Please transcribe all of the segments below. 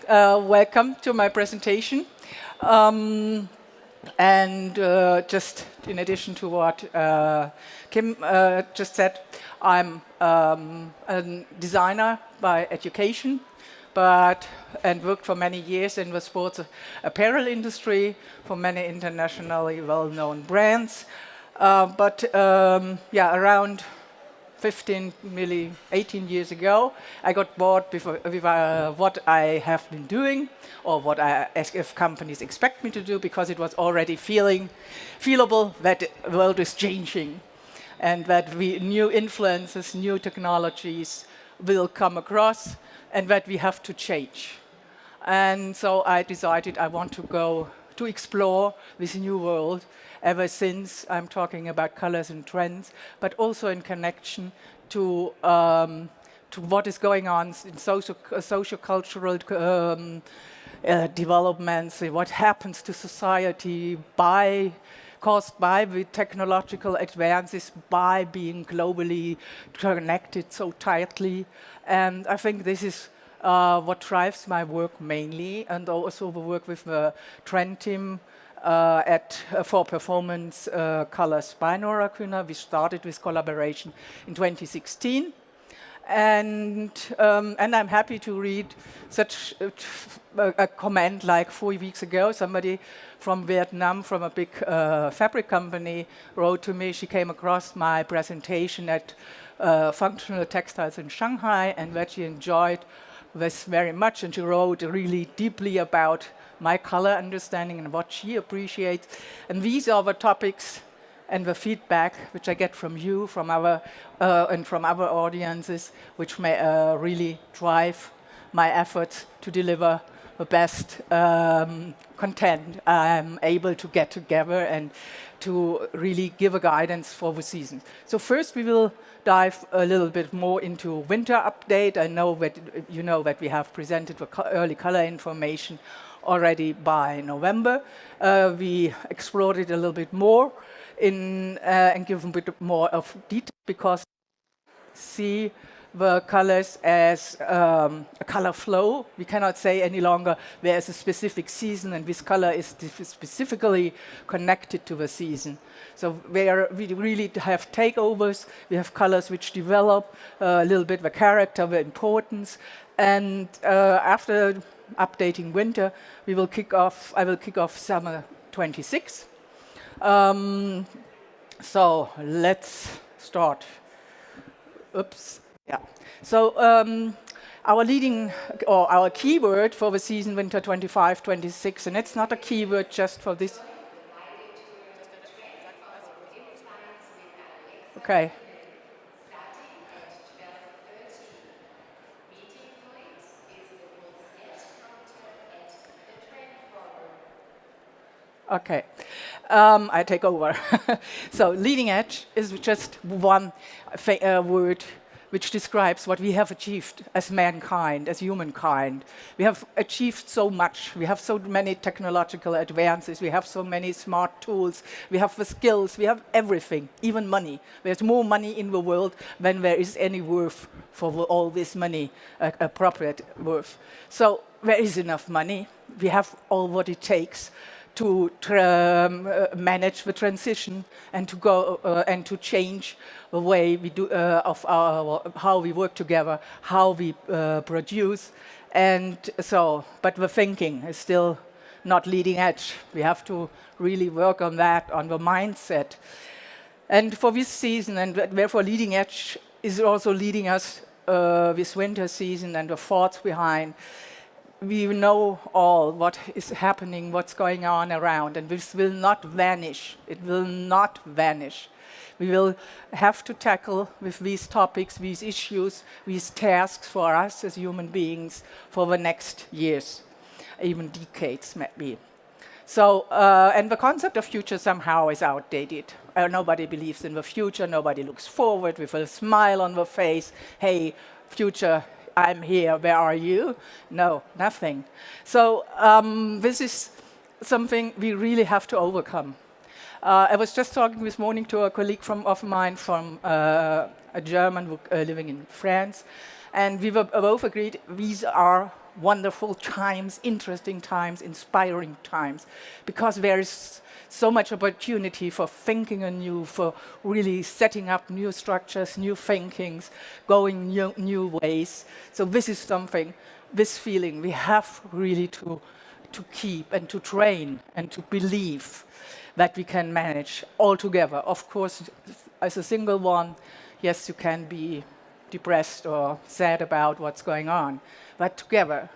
Welcome to my presentation. Um, and just in addition to what Kim just said, I'm a designer by education, and worked for many years in the sports apparel industry for many internationally well-known brands. Yeah, around 15, nearly 18 years ago, I got bored with what I have been doing or what I, as if companies expect me to do, because it was already feelable that the world is changing and that new influences, new technologies will come across and that we have to change. And so I decided I want to go to explore this new world. Ever since I'm talking about colors and trends, but also in connection to what is going on in social-cultural developments, what happens to society caused by the technological advances, by being globally connected so tightly. And I think this is what drives my work mainly, and also the work with the trend team for performance colors by Nora Kühner. We started this collaboration in 2016. And I'm happy to read such a comment like 4 weeks ago. Somebody from Vietnam, from a big fabric company, wrote to me. She came across my presentation at Functional Textiles in Shanghai and that she enjoyed this very much. And she wrote really deeply about my color understanding and what she appreciates. And these are the topics and the feedback which I get from you, from our and from other audiences, which may really drive my efforts to deliver the best content I'm able to get together and to really give a guidance for the season. So first we will dive a little bit more into winter update. I know that you know that we have presented the early color information already by November. We explored it a little bit more and give a bit more of detail, because see the colors as a color flow. We cannot say any longer there is a specific season and this color is specifically connected to the season. So we really have takeovers. We have colors which develop a little bit the character, the importance, and after updating winter, I will kick off summer 26. So let's start. Oops. Yeah. So our keyword for the season winter 25-26, and it's not a keyword just for this. Okay. Okay, I take over. So leading edge is just one word which describes what we have achieved as mankind, as humankind. We have achieved so much. We have so many technological advances. We have so many smart tools. We have the skills. We have everything, even money. There's more money in the world than there is any worth for all this money, appropriate worth. So there is enough money. We have all what it takes to manage the transition and to go and to change the way we do how we work together, how we produce, and so. But the thinking is still not leading edge. We have to really work on that, on the mindset. And for this season, and therefore leading edge is also leading us this winter season and the thoughts behind. We know all what is happening, what's going on around, and this will not vanish. It will not vanish. We will have to tackle with these topics, these issues, these tasks for us as human beings for the next years, even decades maybe. So, and the concept of future somehow is outdated. Nobody believes in the future, nobody looks forward with a smile on the face. Hey, future, I'm here, where are you? No, nothing. So this is something we really have to overcome. I was just talking this morning to a colleague of mine from a German living in France, and we were both agreed these are wonderful times, interesting times, inspiring times, because there is so much opportunity for thinking anew, for really setting up new structures, new thinkings, going new ways. So this is something, this feeling we have really to keep and to train and to believe that we can manage all together. Of course, as a single one, yes, you can be depressed or sad about what's going on, but together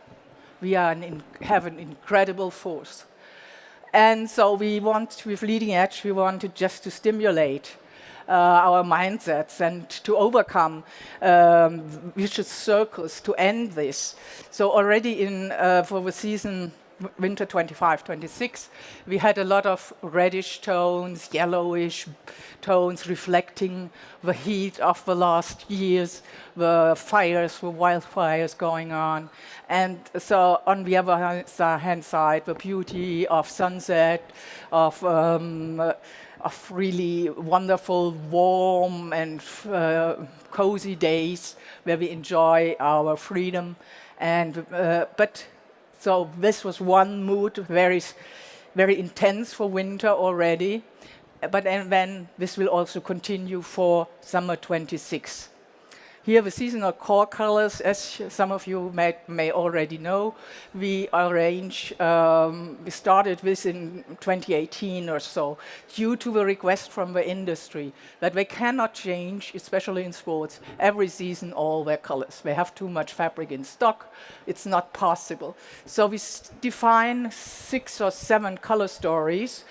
we have an incredible force. And so we want, with Leading Edge, we wanted just to stimulate our mindsets and to overcome vicious circles, to end this. So already for the season winter 25-26, we had a lot of reddish tones, yellowish tones reflecting the heat of the last years, the fires, the wildfires going on. And so on the other hand side, the beauty of sunset, of really wonderful, warm and cozy days where we enjoy our freedom. And so this was one mood, very, very intense for winter already. But then this will also continue for summer 26. Here, the seasonal core colors, as some of you may already know, we started this in 2018 or so, due to the request from the industry that they cannot change, especially in sports, every season all their colors. They have too much fabric in stock. It's not possible. So we define 6 or 7 color stories,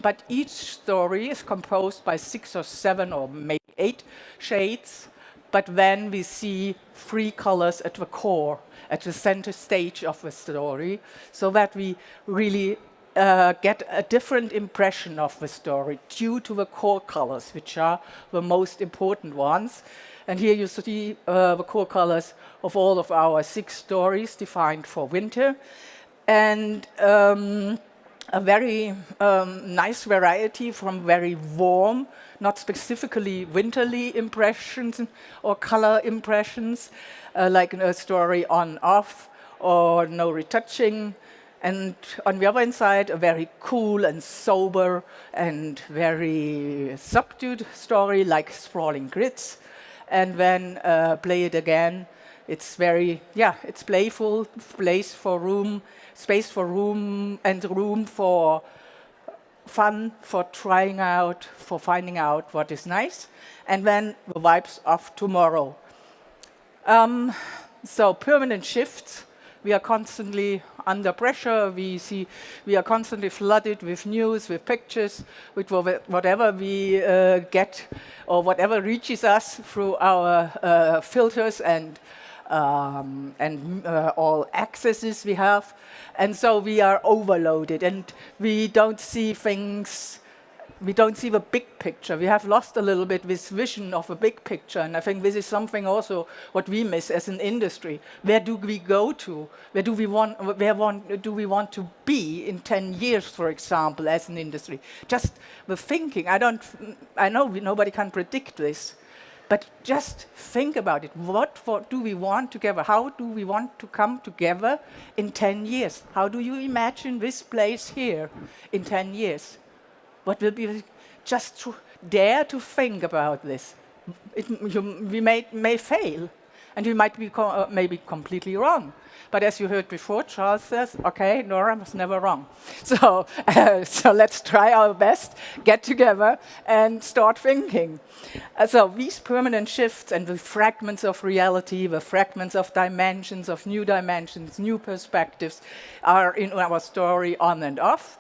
but each story is composed by 6 or 7 or maybe 8 shades. But then we see 3 colors at the core, at the center stage of the story, so that we really get a different impression of the story due to the core colors, which are the most important ones. And here you see the core colors of all of our 6 stories defined for winter. And a very nice variety from very warm, not specifically winterly impressions or color impressions, like a story on off or no retouching. And on the other side, a very cool and sober and very subdued story like Sprawling Grids. And then Play It Again. It's very, it's playful, space for room for fun, for trying out, for finding out what is nice. And then the vibes of tomorrow. So permanent shifts. We are constantly under pressure. We are constantly flooded with news, with pictures, with whatever we get or whatever reaches us through our filters and all accesses we have. And so we are overloaded and we don't see things, we don't see the big picture. We have lost a little bit this vision of a big picture, and I think this is something also what we miss as an industry. Where do we go to? Where do we want to be in 10 years, for example, as an industry? Just the thinking. I know nobody can predict this. But just think about it. What do we want together? How do we want to come together in 10 years? How do you imagine this place here in 10 years? What will be? Just dare to think about this. We may fail, and we might be maybe completely wrong. But as you heard before, Charles says, okay, Nora was never wrong. So let's try our best, get together, and start thinking. So these permanent shifts and the fragments of reality, the fragments of dimensions, of new dimensions, new perspectives, are in our story on and off.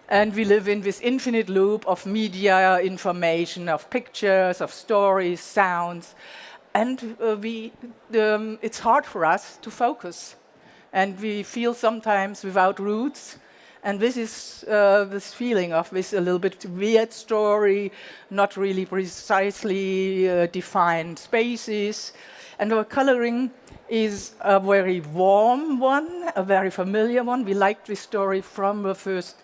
And we live in this infinite loop of media, information, of pictures, of stories, sounds. And it's hard for us to focus. And we feel sometimes without roots. And this is this feeling of this a little bit weird story, not really precisely defined spaces. And our coloring is a very warm one, a very familiar one. We liked this story from the first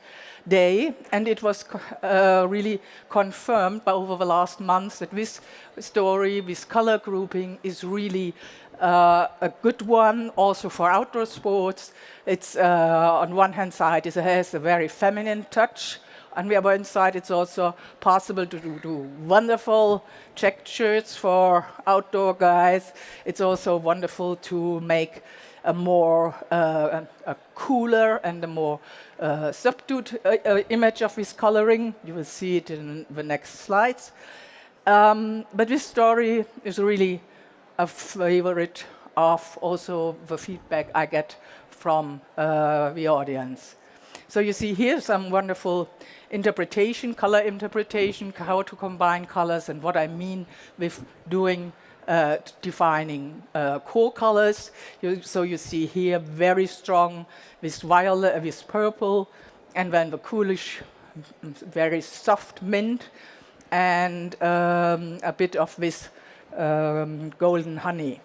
day, and it was really confirmed over the last months that this story, this color grouping, is really A good one also for outdoor sports. It's on one hand side, it has a very feminine touch. On the other hand side, it's also possible to do wonderful checked shirts for outdoor guys. It's also wonderful to make a more a cooler and a more subdued image of this coloring. You will see it in the next slides. But this story is really a favorite of also the feedback I get from the audience. So you see here some wonderful interpretation, color interpretation, how to combine colors and what I mean with doing defining core colors. So you see here very strong with violet, with purple, and then the coolish, very soft mint, and a bit of this golden honey.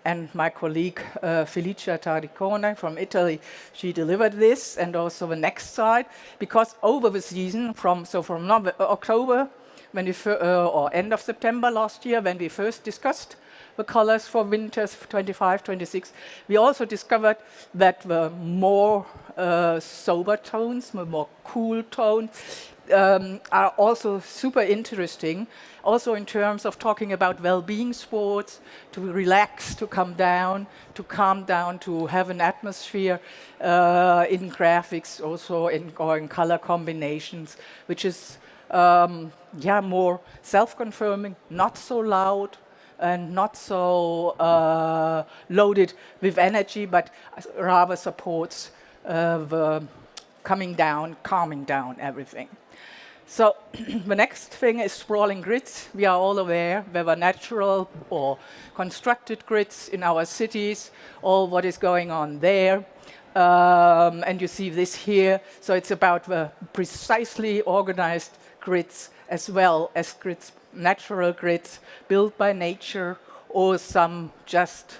And my colleague Felicia Tardicone from Italy, she delivered this, and also the next slide, because over the season, from October, when we or end of September last year, when we first discussed the colors for winters 25, 26, we also discovered that the more sober tones, the more cool tones, are also super interesting, also in terms of talking about well-being sports, to relax, to calm down, to have an atmosphere in graphics, also in color combinations, which is more self-confirming, not so loud, and not so loaded with energy, but rather supports the calming down everything. So the next thing is sprawling grids. We are all aware there were natural or constructed grids in our cities, all what is going on there. And you see this here. So it's about the precisely organized grids as well as grids, natural grids built by nature, or some just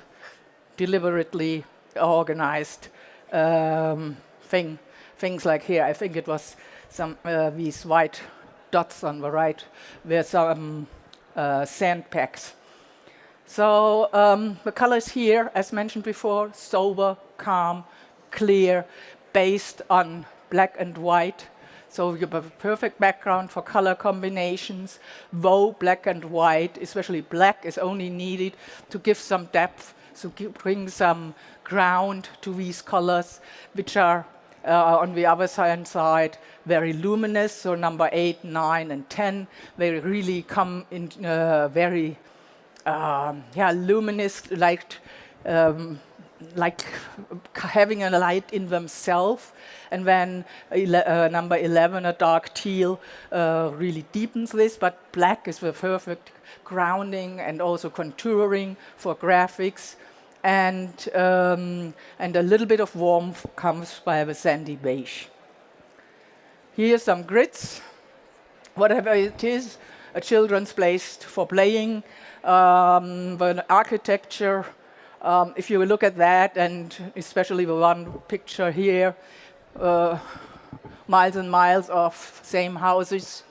deliberately organized things like here. I think it was some these white dots on the right were some sand packs. So the colors here, as mentioned before, sober, calm, clear, based on black and white. So you have a perfect background for color combinations, though black and white, especially black, is only needed to give some depth, to bring some ground to these colors, which are on the other side very luminous. So number 8, 9, and 10, they really come in very luminous, like having a light in themselves. And then number 11, a dark teal, really deepens this, but black is the perfect grounding and also contouring for graphics. And a little bit of warmth comes by the sandy beige. Here are some grids. Whatever it is, a children's place for playing, the architecture. If you look at that, and especially the one picture here, miles and miles of same houses,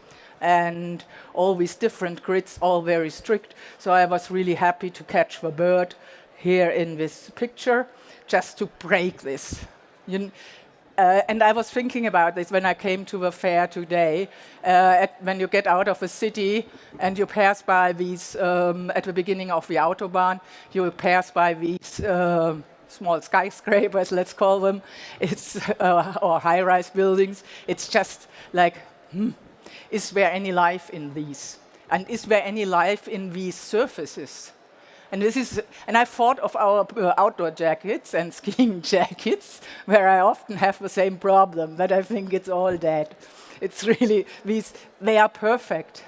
and all these different grids, all very strict. So I was really happy to catch the bird here in this picture, just to break this. And I was thinking about this when I came to the fair today. When you get out of the city and you pass by these, at the beginning of the Autobahn, you pass by these small skyscrapers, let's call them, or high-rise buildings. It's just like, is there any life in these? And is there any life in these surfaces? And I thought of our outdoor jackets and skiing jackets, where I often have the same problem, but I think it's all dead. It's really, they are perfect.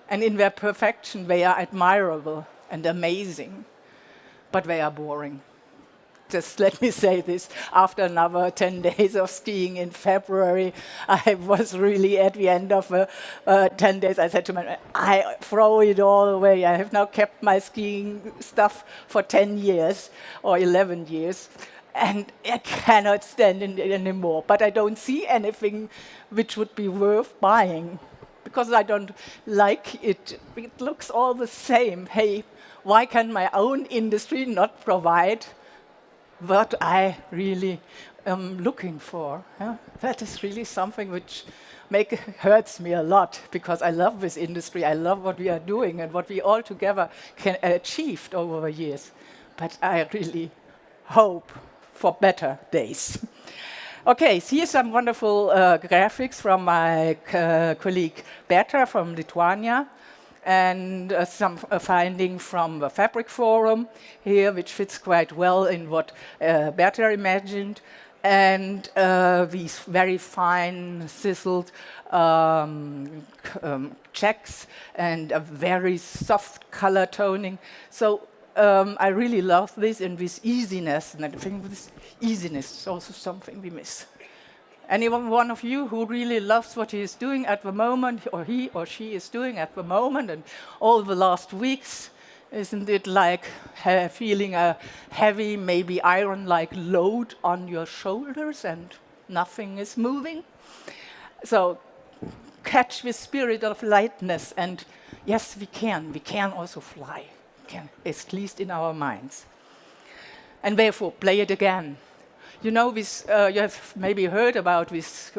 And in their perfection, they are admirable and amazing, but they are boring. Just let me say this, after another 10 days of skiing in February, I was really at the end of 10 days, I said to myself, I throw it all away. I have now kept my skiing stuff for 10 years or 11 years, and I cannot stand it anymore. But I don't see anything which would be worth buying, because I don't like it. It looks all the same. Hey, why can my own industry not provide what I really am looking for? Yeah? That is really something which hurts me a lot, because I love this industry. I love what we are doing and what we all together can achieved over the years. But I really hope for better days. Okay, so here's some wonderful graphics from my colleague Berta from Lithuania, and some finding from the Fabric Forum here, which fits quite well in what Berta imagined, and these very fine, sizzled checks and a very soft color toning. So I really love this, and this easiness, and I think this easiness is also something we miss. Anyone, one of you who really loves what he is doing at the moment, or he or she is doing at the moment, and all the last weeks, isn't it like feeling a heavy, maybe iron-like load on your shoulders and nothing is moving? So catch the spirit of lightness, and yes, we can also fly. At least in our minds. And therefore, play it again. You know, this, you have maybe heard about this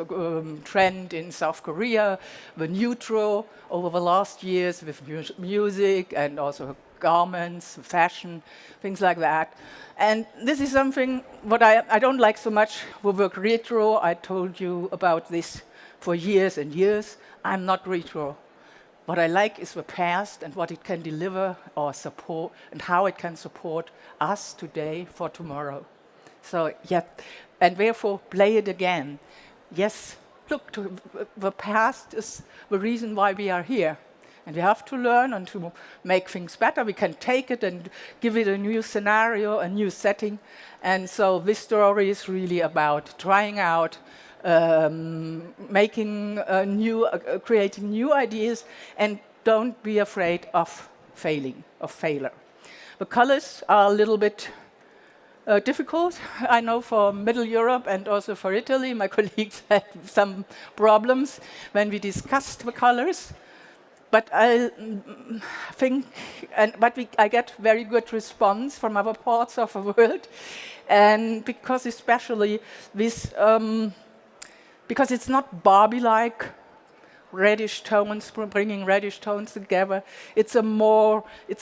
trend in South Korea, the neutral, over the last years with music and also garments, fashion, things like that. And this is something what I don't like so much with work retro. I told you about this for years and years. I'm not retro. What I like is the past and what it can deliver or support, and how it can support us today for tomorrow. So, yeah, and therefore play it again. Yes, look, the past is the reason why we are here. And we have to learn and to make things better. We can take it and give it a new scenario, a new setting. And so this story is really about trying out creating new ideas, and don't be afraid of failure. The colors are a little bit difficult. I know for Middle Europe and also for Italy, my colleagues had some problems when we discussed the colors. But I think, I get very good response from other parts of the world, and because especially this. Because it's not Barbie-like reddish tones, bringing reddish tones together. It's a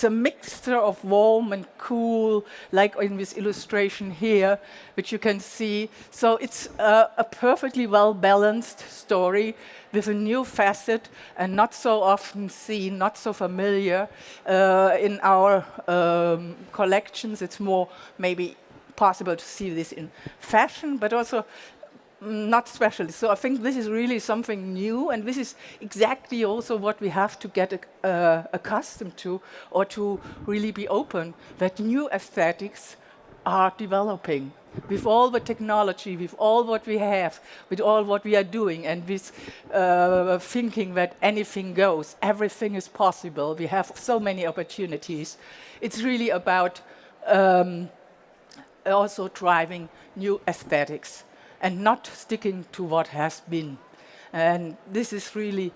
mixture of warm and cool, like in this illustration here, which you can see. So it's a perfectly well-balanced story with a new facet, and not so often seen, not so familiar in our collections. It's more maybe possible to see this in fashion, but also not special. So I think this is really something new, and this is exactly also what we have to get accustomed to, or to really be open, that new aesthetics are developing with all the technology, with all what we have, with all what we are doing, and with thinking that anything goes, everything is possible. We have so many opportunities. It's really about also driving new aesthetics and not sticking to what has been. And this is really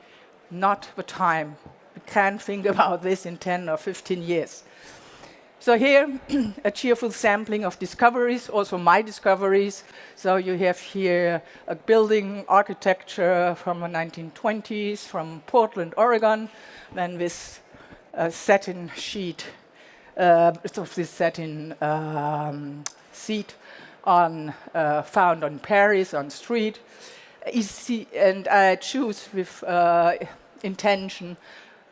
not the time. We can't think about this in 10 or 15 years. So here, a cheerful sampling of discoveries, also my discoveries. So you have here a building architecture from the 1920s from Portland, Oregon, then this satin sheet, this satin seat found on Paris on street. And I choose with intention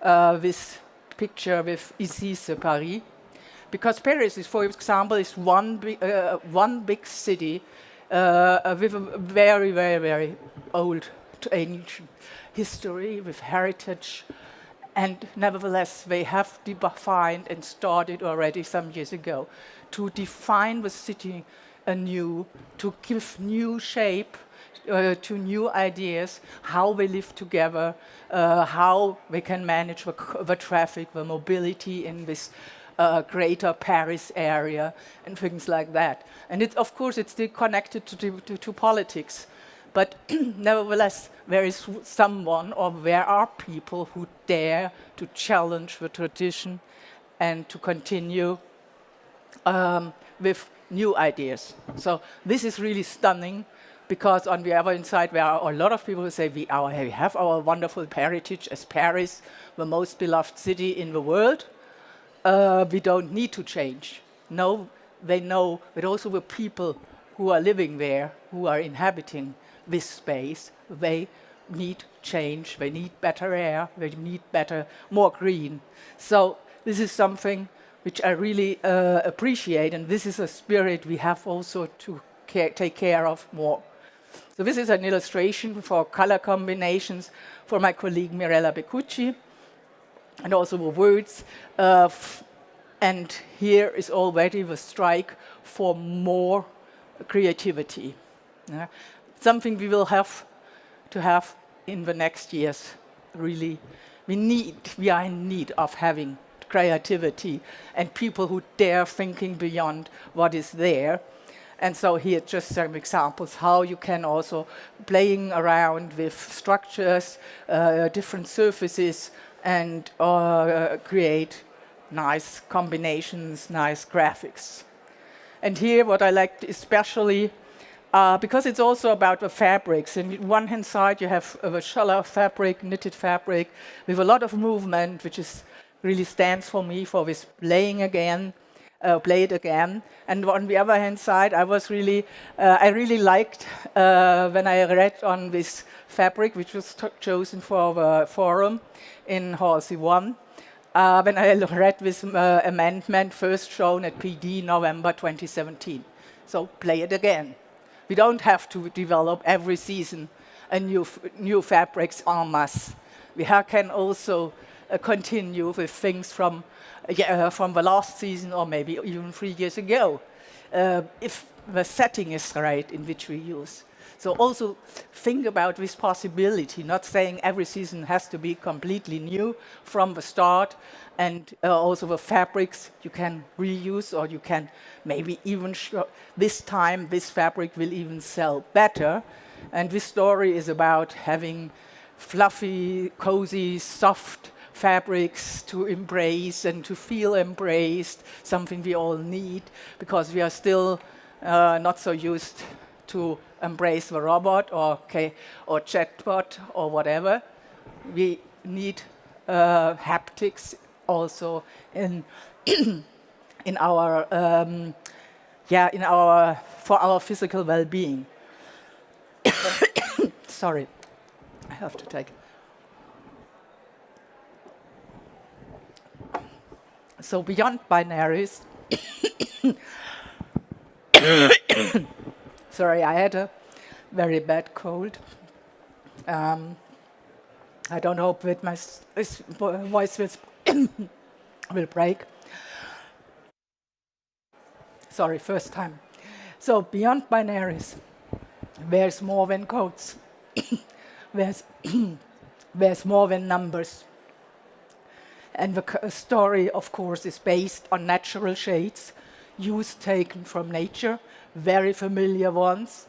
this picture with Ici c'est Paris, because Paris is, for example, is one big city with a very, very, very old, ancient history, with heritage, and nevertheless they have defined and started already some years ago to define the city anew, to give new shape to new ideas, how we live together, how we can manage the traffic, the mobility in this greater Paris area, and things like that. And of course, it's still connected to politics. But nevertheless, there is someone, or there are people who dare to challenge the tradition and to continue with new ideas. So this is really stunning, because on the other side, there are a lot of people who say we have our wonderful heritage as Paris, the most beloved city in the world. We don't need to change. No, they know that also the people who are living there, who are inhabiting this space, they need change, they need better air, they need more green. So this is something which I really appreciate, and this is a spirit we have also to take care of more. So this is an illustration for color combinations for my colleague Mirella Beccucci, and also the words. And here is already the strike for more creativity. Something we will have to have in the next years. Really, we are in need of having creativity and people who dare thinking beyond what is there. And so here just some examples how you can also playing around with structures, different surfaces, and create nice combinations, nice graphics. And here what I liked especially, because it's also about the fabrics. And on one hand side you have the shallow fabric, knitted fabric, with a lot of movement, which is really stands for me for this playing again, play it again. And on the other hand side, I really liked when I read on this fabric, which was chosen for the forum in Hall C1, when I read this amendment first shown at PD November 2017. So play it again. We don't have to develop every season a new fabrics en masse. We can also continue with things from the last season or maybe even 3 years ago, if the setting is right in which we use. So also think about this possibility, not saying every season has to be completely new from the start, and also the fabrics you can reuse, or you can maybe even this time this fabric will even sell better. And this story is about having fluffy, cozy, soft fabrics to embrace and to feel embraced, something we all need, because we are still not so used to embrace the robot or chatbot or whatever. We need haptics also in our for our physical well-being. Sorry, I have to take. So beyond binaries, sorry, I had a very bad cold. I don't hope that my voice will break. Sorry, first time. So beyond binaries, there's more than codes. There's more than numbers. And the story, of course, is based on natural shades, hues taken from nature, very familiar ones.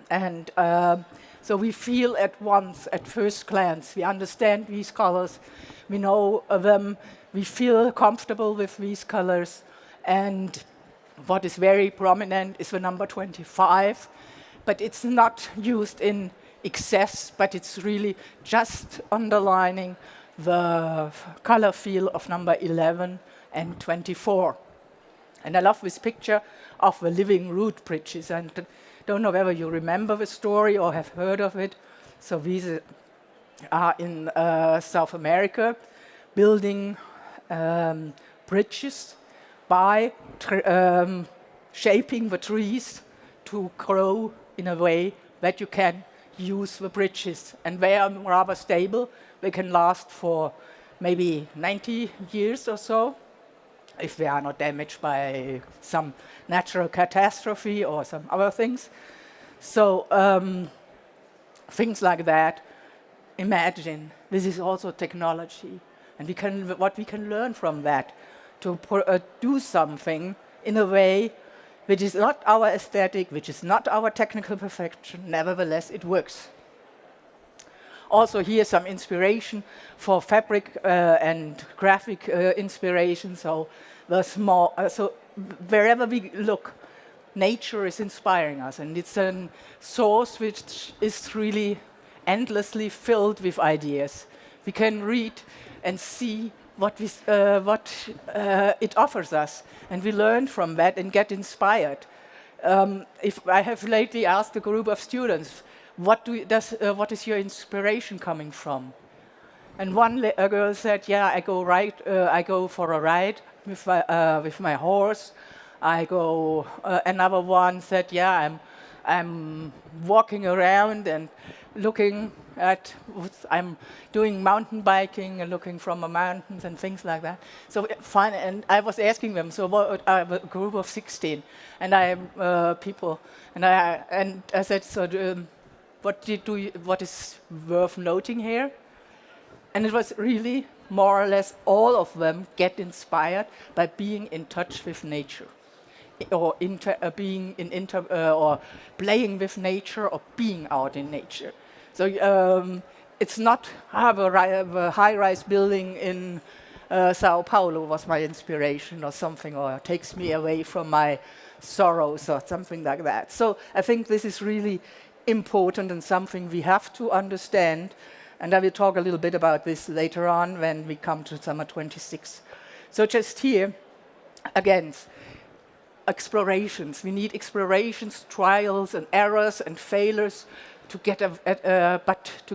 And so we feel at once, at first glance, we understand these colors, we know them, we feel comfortable with these colors. And what is very prominent is the number 25, but it's not used in excess, but it's really just underlining the color feel of number 11 and 24. And I love this picture of the living root bridges. And I don't know whether you remember the story or have heard of it. So these are in South America, building bridges by shaping the trees to grow in a way that you can use the bridges. And they are rather stable. They can last for maybe 90 years or so, if they are not damaged by some natural catastrophe or some other things. So things like that. Imagine, this is also technology. And what we can learn from that, to do something in a way which is not our aesthetic, which is not our technical perfection. Nevertheless, it works. Also, here's some inspiration for fabric and graphic inspiration. So, so wherever we look, nature is inspiring us, and it's a source which is really endlessly filled with ideas. We can read and see what it offers us, and we learn from that and get inspired. If I have lately asked a group of students, what is your inspiration coming from? And one girl said, "Yeah, I go for a ride with my horse." Another one said, "Yeah, I'm walking around and looking at. I'm doing mountain biking and looking from the mountains and things like that." So fine. And I was asking them, so I have a group of 16, and I have people, and I said, "So what is worth noting here?" And it was really more or less all of them get inspired by being in touch with nature, or or playing with nature, or being out in nature. So it's not have a high-rise building in Sao Paulo was my inspiration or something, or takes me away from my sorrows or something like that. So I think this is really important and something we have to understand. And I will talk a little bit about this later on when we come to summer 26. So just here, again, explorations. We need explorations, trials and errors and failures to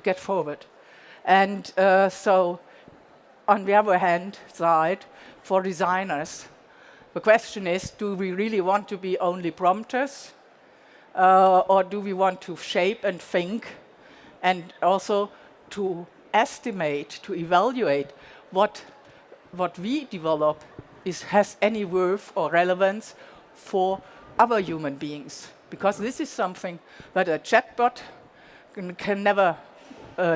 get forward. And so, on the other hand side, for designers, the question is: do we really want to be only prompters, or do we want to shape and think, and also to estimate, to evaluate what we develop has any worth or relevance for other human beings? Because this is something that a chatbot can never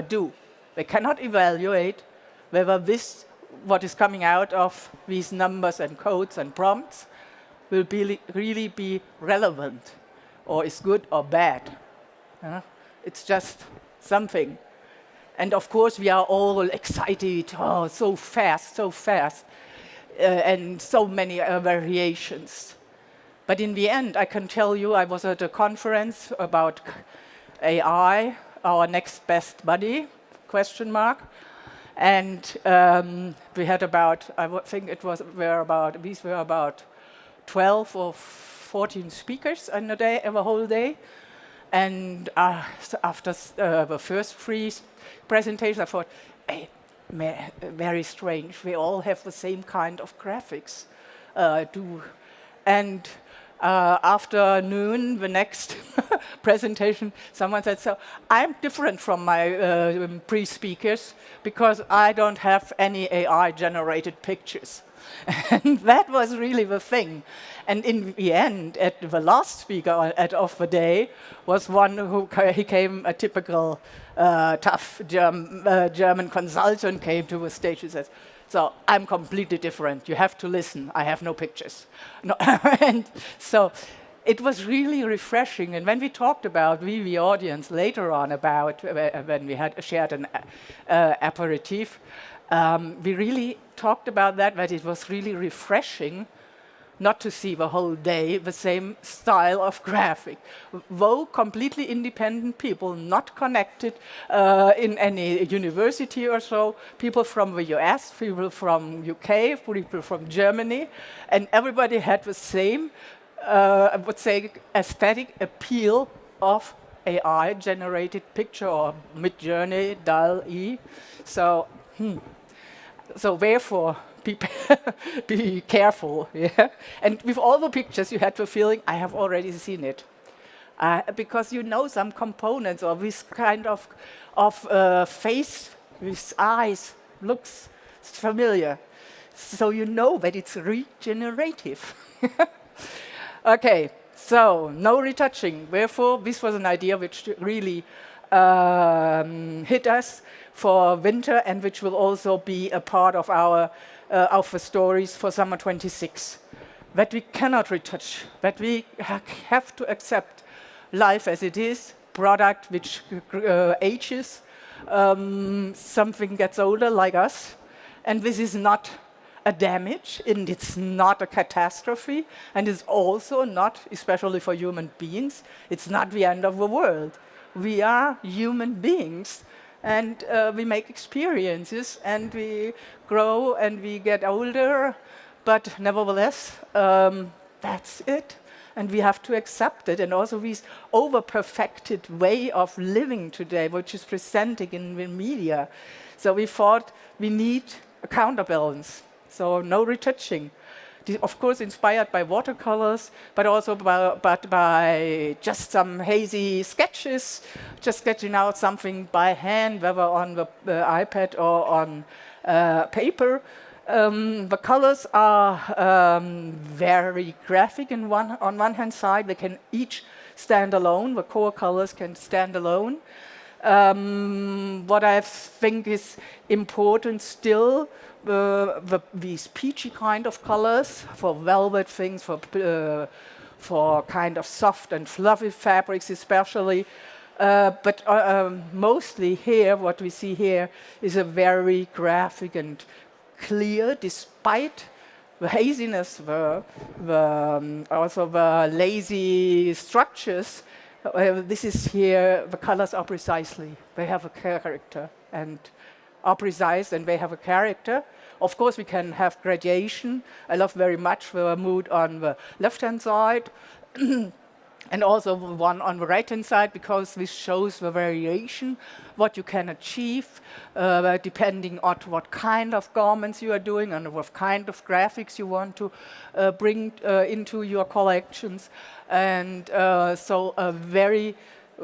do. They cannot evaluate whether what is coming out of these numbers and codes and prompts will really be relevant, or is good or bad. It's just something. And of course, we are all excited. Oh, so fast, and so many variations. But in the end, I can tell you, I was at a conference about AI, our next best buddy, ? And we had these were about 12 or 14 speakers in a whole day. And after the first 3 presentations, I thought, hey, very strange. We all have the same kind of graphics. And after noon, the next presentation, someone said, "So I'm different from my pre-speakers because I don't have any AI-generated pictures." And that was really the thing. And in the end, the last speaker of the day was one who came, a typical tough German consultant, came to the stage and says, "So I'm completely different. You have to listen. I have no pictures." No. And so it was really refreshing. And when we talked about, the audience later on, about when we had shared an aperitif, we really talked about that it was really refreshing not to see the whole day the same style of graphic. Though completely independent people, not connected in any university or so, people from the US, people from UK, people from Germany, and everybody had the same, I would say, aesthetic appeal of AI-generated picture, or Midjourney, DALL-E. So therefore, be careful, yeah? And with all the pictures, you had the feeling, I have already seen it. Because you know some components, or this kind of face with eyes looks familiar. So you know that it's regenerative. Okay, so no retouching. Therefore, this was an idea which really hit us for winter, and which will also be a part of our of the stories for summer 26. that we cannot retouch, that we have to accept life as it is, product which ages, something gets older like us, and this is not a damage, and it's not a catastrophe, and it's also not, especially for human beings, it's not the end of the world. We are human beings, and we make experiences, and we grow, and we get older, but nevertheless, that's it. And we have to accept it. And also this over-perfected way of living today, which is presenting in the media. So we thought we need a counterbalance. So no retouching. Of course, inspired by watercolors, but also by just some hazy sketches, just sketching out something by hand, whether on the iPad or on paper. The colors are very graphic on one hand side. They can each stand alone. The core colors can stand alone. What I think is important still, these peachy kind of colors for velvet things, for kind of soft and fluffy fabrics especially. But mostly here, what we see here is a very graphic and clear, despite the haziness, also the lazy structures. This is here, the colors are precisely, they have a character and are precise and they have a character. Of course, we can have gradation. I love very much the mood on the left-hand side and also the one on the right-hand side, because this shows the variation, what you can achieve, depending on what kind of garments you are doing and what kind of graphics you want to bring into your collections. And so a very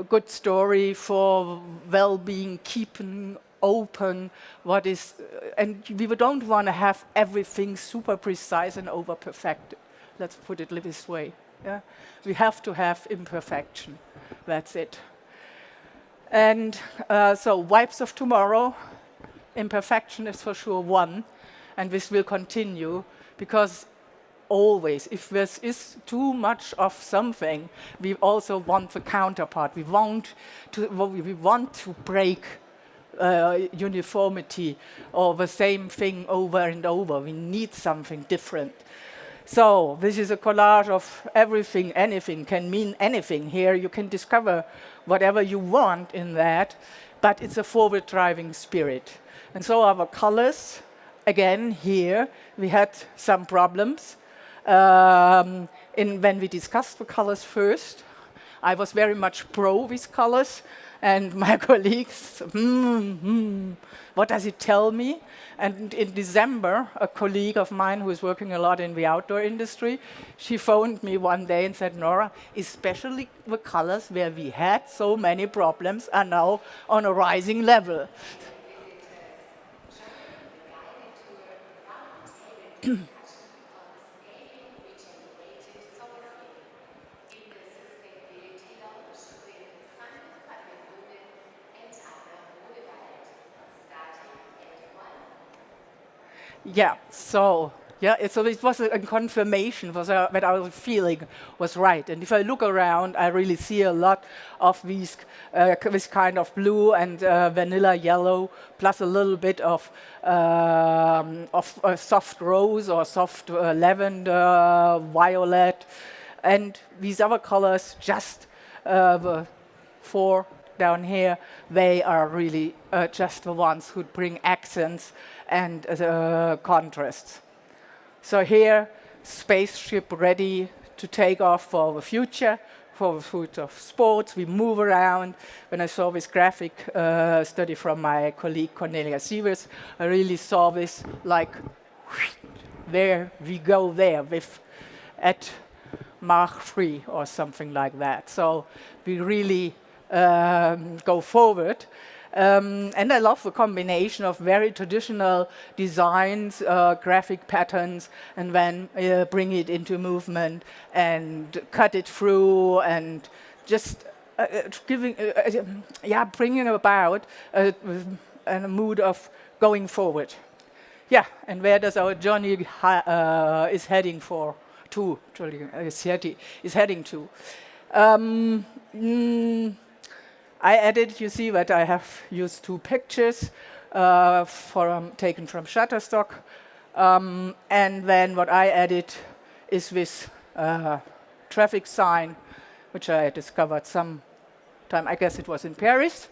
good story for well-being, keeping open what is, and we don't want to have everything super precise and over-perfected. Let's put it this way. Yeah? We have to have imperfection. That's it. And so Vibes of Tomorrow, imperfection is for sure one, and this will continue, because always, if there is too much of something, we also want the counterpart. We want to break uniformity or the same thing over and over. We need something different. So this is a collage of everything, anything, can mean anything. Here you can discover whatever you want in that, but it's a forward-driving spirit. And so our colors, again, here we had some problems. When we discussed the colors first, I was very much pro these colors, and my colleagues, what does it tell me? And in December, a colleague of mine who is working a lot in the outdoor industry, she phoned me one day and said, Nora, especially the colors where we had so many problems are now on a rising level. Yeah, so it was a confirmation that our feeling was right. And if I look around, I really see a lot of these this kind of blue and vanilla yellow, plus a little bit of soft rose or soft lavender, violet, and these other colors, just the four down here, they are really just the ones who bring accents and contrasts. So here, spaceship ready to take off for the future of sports. We move around. When I saw this graphic study from my colleague Cornelia Sievers, I really saw this like, there we go there with at Mach 3 or something like that. So we really go forward. And I love the combination of very traditional designs, graphic patterns, and then bring it into movement and cut it through and just bringing about a mood of going forward. Yeah, and where does our journey is heading for to, is heading to. Um, mm, I added, you see that I have used 2 pictures taken from Shutterstock. And then what I added is this traffic sign, which I discovered sometime, I guess it was in Paris.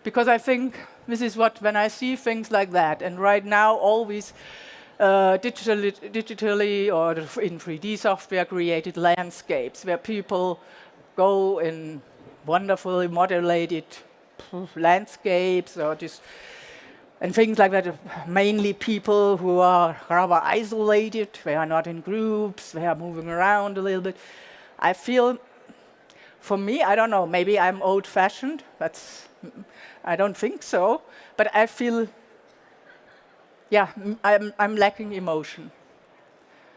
Because I think this is what, when I see things like that, and right now all these digitally or in 3D software created landscapes where people go in wonderfully modulated landscapes or just and things like that, mainly people who are rather isolated, they are not in groups, they are moving around a little bit. I feel, for me, I don't know, maybe I'm old-fashioned, I don't think so, but I feel, yeah, I'm lacking emotion.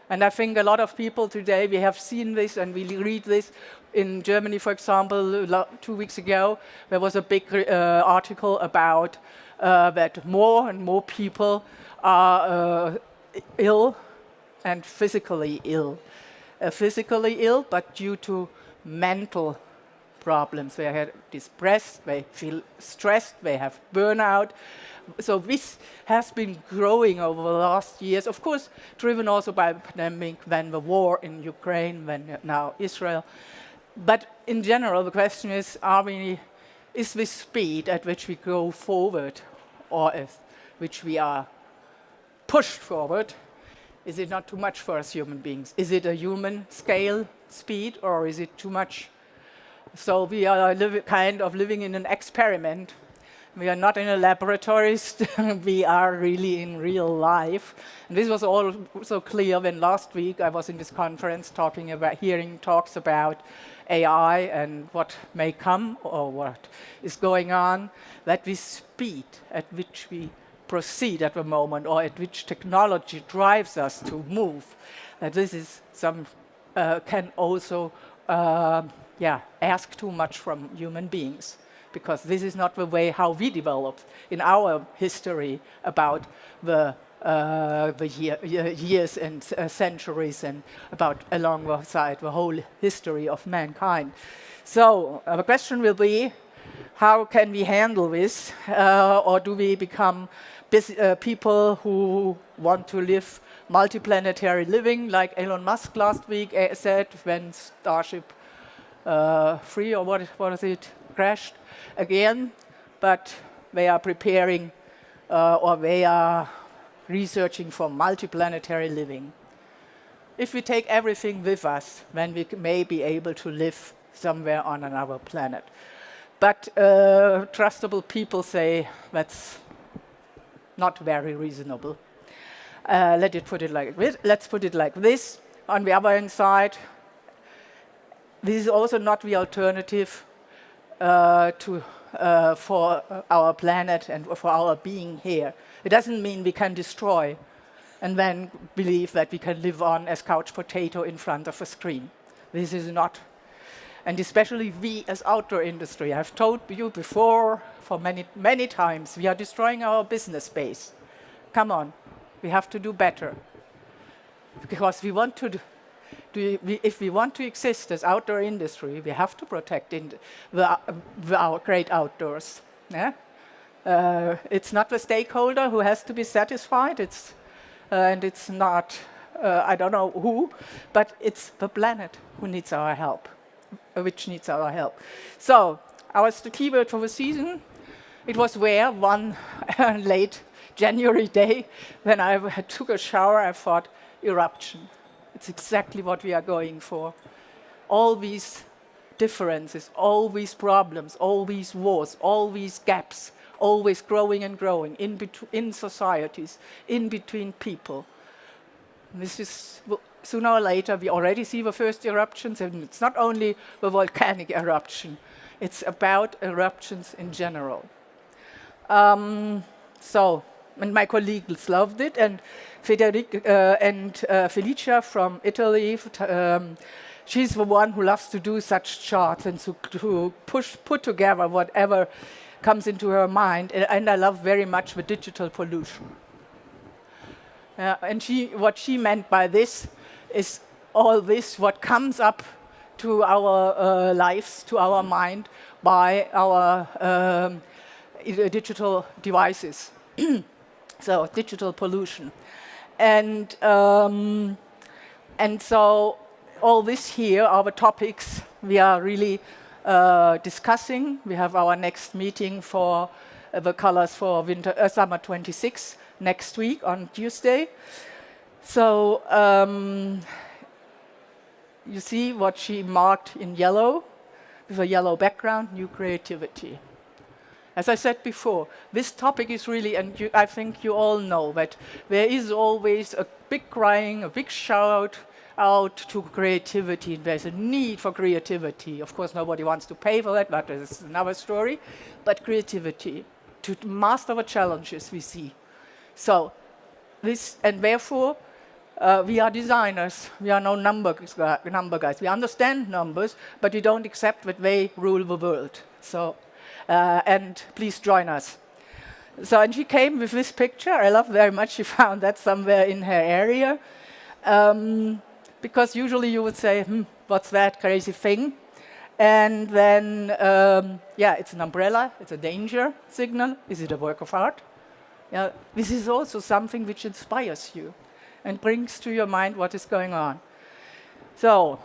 And I think a lot of people today, we have seen this and we read this. In Germany, for example, 2 weeks ago, there was a big article about that more and more people are ill and physically ill. Physically ill, but due to mental problems. They are depressed, they feel stressed, they have burnout. So this has been growing over the last years, of course, driven also by the pandemic, then the war in Ukraine, then now Israel. But in general, the question is this speed at which we go forward, or which we are pushed forward, is it not too much for us human beings? Is it a human scale speed, or is it too much? So we are kind of living in an experiment. We are not in a laboratory, we are really in real life. And this was also clear when last week I was in this conference hearing talks about AI and what may come or what is going on, that the speed at which we proceed at the moment or at which technology drives us to move, that this is can also ask too much from human beings. Because this is not the way how we developed in our history about the years and centuries and about alongside the whole history of mankind. So the question will be, how can we handle this? Or do we become people who want to live multiplanetary living, like Elon Musk last week said when Starship 3 or what is it, crashed again, but they are preparing or they are researching for multiplanetary living. If we take everything with us, then we may be able to live somewhere on another planet. But trustable people say that's not very reasonable. Let's put it like this. On the other hand side, this is also not the alternative for our planet and for our being here. It doesn't mean we can destroy and then believe that we can live on as couch potato in front of a screen. This is not. And especially we as outdoor industry, I've told you before for many, many times, we are destroying our business space. Come on, we have to do better. Because we want to if we want to exist as outdoor industry, we have to protect our great outdoors. Yeah? It's not the stakeholder who has to be satisfied, and it's not, I don't know who, but it's the planet who needs our help, which needs our help. So, the keyword for the season, it was where one late January day, when I took a shower, I thought, eruption. It's exactly what we are going for. All these differences, all these problems, all these wars, all these gaps, always growing and growing in societies, in between people. This is, sooner or later, we already see the first eruptions, and it's not only the volcanic eruption, it's about eruptions in general. And my colleagues loved it, and Felicia from Italy, she's the one who loves to do such charts and to put together whatever comes into her mind, and I love very much the digital pollution. And what she meant by this is all this, what comes up to our lives, to our mind, by our digital devices. So digital pollution. And so all this here are the topics we are really discussing. We have our next meeting for the colors for summer 26 next week on Tuesday. So you see what she marked in yellow, with a yellow background, new creativity. As I said before, this topic is really, and I think you all know that there is always a big crying, a big shout out to creativity. There's a need for creativity. Of course, nobody wants to pay for that, but that's another story. But creativity, to master the challenges we see. So this, and therefore, we are designers. We are no number guys. We understand numbers, but we don't accept that they rule the world. So, and please join us. So, and she came with this picture. I love very much. She found that somewhere in her area. Because usually you would say, what's that crazy thing? And then, yeah, it's an umbrella. It's a danger signal. Is it a work of art? Yeah, this is also something which inspires you and brings to your mind what is going on. So,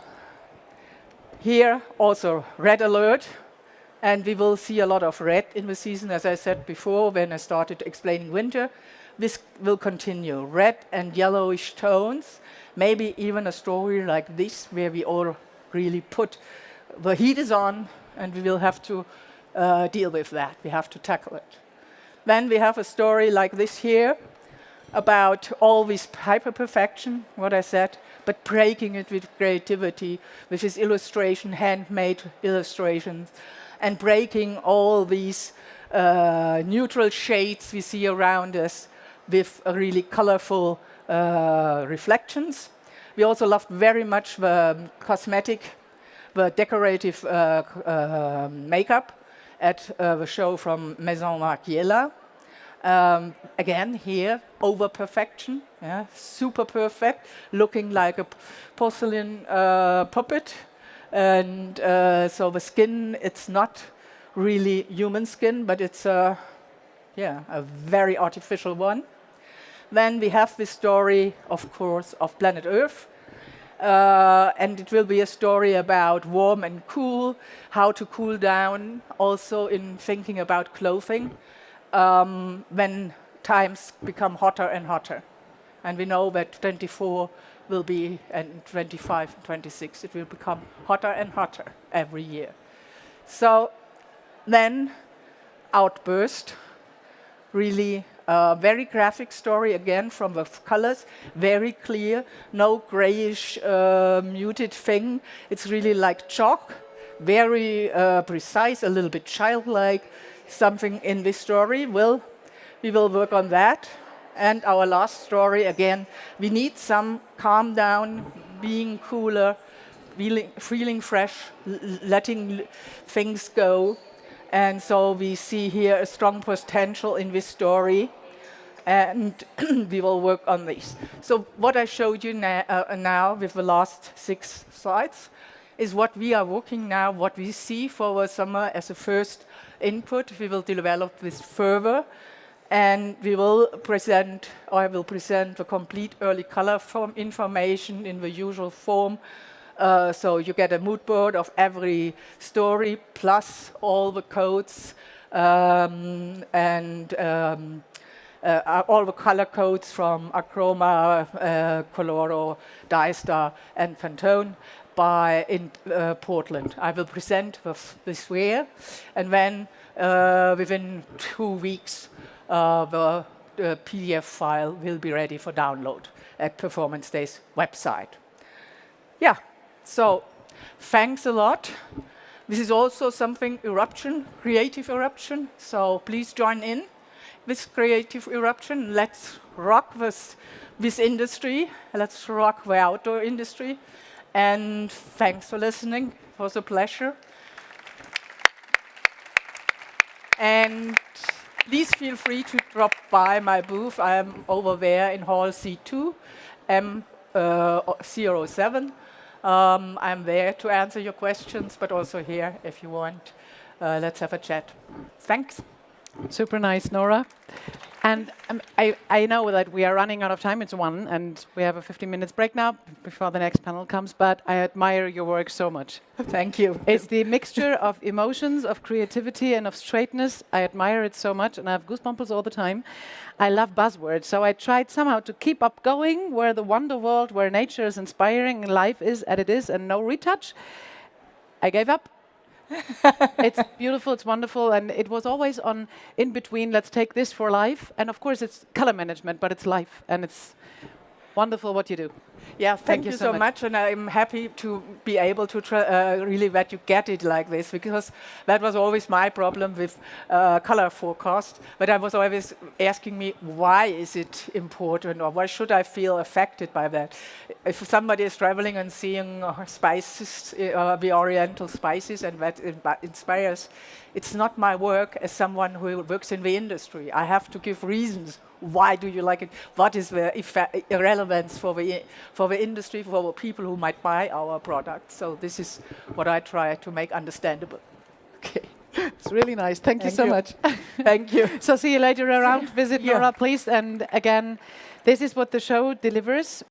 here also red alert, and we will see a lot of red in the season, as I said before when I started explaining winter. This will continue, red and yellowish tones, maybe even a story like this where we all really put, the heat is on, and we will have to deal with that. We have to tackle it. Then we have a story like this here, about all this hyper-perfection, what I said, but breaking it with creativity, with his illustration, handmade illustrations, and breaking all these neutral shades we see around us with really colorful reflections. We also loved very much the cosmetic, the decorative makeup at the show from Maison Margiela. Again, here, over perfection, yeah, super perfect, looking like a porcelain puppet. And so the skin, it's not really human skin, but it's a very artificial one. Then we have this story, of course, of planet Earth. And it will be a story about warm and cool, how to cool down, also in thinking about clothing. When times become hotter and hotter. And we know that 24 will be, and 25 and 26, it will become hotter and hotter every year. So then, outburst, really a very graphic story, again, from the colors, very clear, no grayish, muted thing. It's really like chalk, very precise, a little bit childlike. Something in this story, we will work on that. And our last story, again, we need some calm down, being cooler, feeling fresh, letting things go. And so we see here a strong potential in this story, and we will work on this. So what I showed you now with the last 6 slides is what we are working now, what we see for the summer as a first input. We will develop this further, and we will present, or I will present the complete early color form information in the usual form. So you get a mood board of every story, plus all the codes and all the color codes from Achroma, Coloro, Dystar, and Pantone in Portland. I will present this here, and then within 2 weeks, the PDF file will be ready for download at Performance Day's website. Yeah, so thanks a lot. This is also something eruption, creative eruption, so please join in with creative eruption. Let's rock this industry. Let's rock the outdoor industry. And thanks for listening. It was a pleasure. And please feel free to drop by my booth. I'm over there in Hall C2, M07. I'm there to answer your questions, but also here if you want. Let's have a chat. Thanks. Super nice, Nora. And I know that we are running out of time. It's 1, and we have a 15 minutes break now before the next panel comes, but I admire your work so much. Thank you. It's the mixture of emotions, of creativity, and of straightness. I admire it so much, and I have goosebumps all the time. I love buzzwords, so I tried somehow to keep up going where the wonder world, where nature is inspiring, and life is as it is, and no retouch. I gave up. It's beautiful, it's wonderful, and it was always on in between, let's take this for life. And of course, it's color management, but it's life, and it's wonderful what you do. Yeah, thank you so much, and I'm happy to be able to really let you get it like this, because that was always my problem with color forecast. But I was always asking me, why is it important, or why should I feel affected by that? If somebody is traveling and seeing spices, the Oriental spices, and that inspires, it's not my work as someone who works in the industry. I have to give reasons. Why do you like it? What is the relevance for the industry, for the people who might buy our product? So this is what I try to make understandable. Okay, it's really nice. Thank you so much. Thank you. So see you later around. Visit Nora, please. And again, this is what the show delivers.